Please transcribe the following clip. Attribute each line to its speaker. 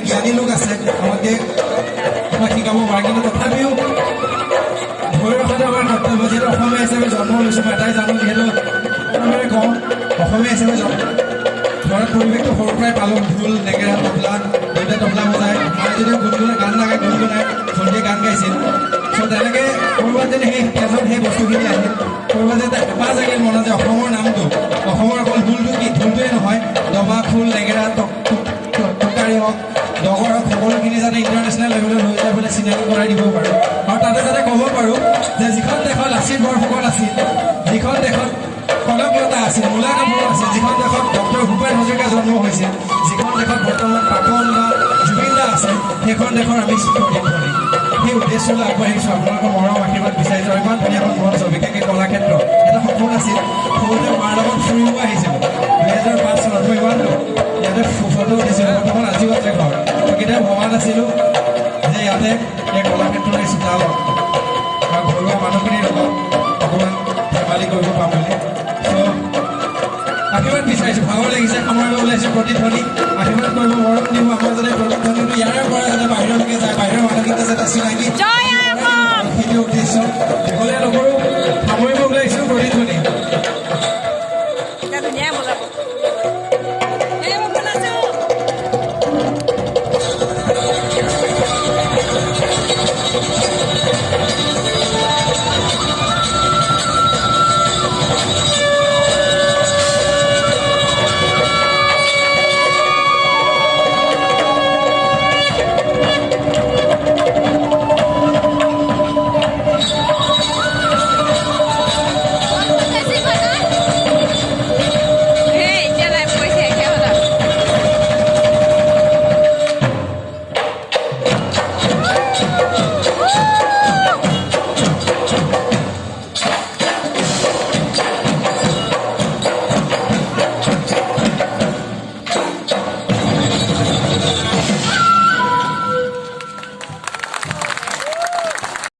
Speaker 1: জ্ঞানী লোক আছে আমাকে শিকাব পাৰে, কিন্তু তথাপিও ধৰি ৰখাটো আমাৰ কৰ্তব্য। যিহেতু অসমীয়া হিচাপে জন্ম লৈছোঁ, মই এটাই জানো, যিহেতু প্ৰথমে কওঁ অসমীয়া হিচাপে ঘৰত পৰিৱেশটো সৰুৰ পৰাই পালোঁ। ঢোল, নেগেৰা, তবলা, দুয়োটা তবলা বজায়, মায়ে যদিও গুণগুণাই গান নাগায় গুণগুণাই, ভণ্টিয়ে গান গাইছিল। চ' তেনেকৈ ক'ৰবাত যদি সেই তেজত সেই বস্তুখিনি আহিল, ক'ৰবাত যে এটা হেঁপাহ জাগিল মনত যে অসমৰ নামটো, অসমৰ অকল ঢোলটো কি ঢোলটোৱে নহয়, দবা, খোল, নেগেৰা, টকাৰী হওক, ডগৰ হওক, সকলোখিনি যাতে ইণ্টাৰনেশ্যনেল লেভেলত লৈ যাই পেলাই চিনাকি কৰাই দিব পাৰোঁ। আৰু তাতে যাতে ক'ব পাৰোঁ যে যিখন দেশত লাচিত বৰফুকন আছিল, যিখন দেশত কনকলতা আছিল, মূলা কাপোৰ আছিল, যিখন দেশত ডক্টৰ ভূপেন হাজৰিকা জন্ম হৈছিল, যিখন দেশত বৰ্তমান পাপন বা জুবিন দা আছে, সেইখন দেশৰ আমি প্ৰতিধ্বনি। সেই উদ্দেশ্যলৈ আগবাঢ়িছোঁ, আপোনালোকৰ মৰম আশীৰ্বাদ বিচাৰিছোঁ। আৰু ইমান ধুনীয়া এখন মঞ্চ, বিশেষকৈ কলাক্ষেত্ৰ এটা সপোন আছিল। সৰুতে মাৰ লগত ফুৰিব আহিছিলোঁ 2005 চনত। মই ইমান ইয়াতে ফটো উঠিছিলোঁ, বৰ্তমান আজিও আছে ঘৰ। কেতিয়াও ভবা নাছিলোঁ যে ইয়াতে এই কলাক্ষেত্ৰৰ এই চোতালত বা ঘৰুৱা মানুহখিনিৰ লগত অকণমান ধেমালি কৰিব পাম বুলি। চ' আশীৰ্বাদ বিচাৰিছোঁ, ভাগৰ লাগিছে, সময় ওলাইছোঁ। প্ৰতিধ্বনি আশীৰ্বাদ কৰিব, মৰম দিব। আমাৰ যাতে প্ৰতিধ্বনিটো ইয়াৰে পৰা যাতে বাহিৰলৈকে যায়, বাহিৰৰ মানুহকেইটা যাতে চিনাকি, সেইটো উদ্দেশ্য। দীঘলীয়া নকৰোঁ, সামৰিব ওলাইছোঁ প্ৰতিধ্বনি।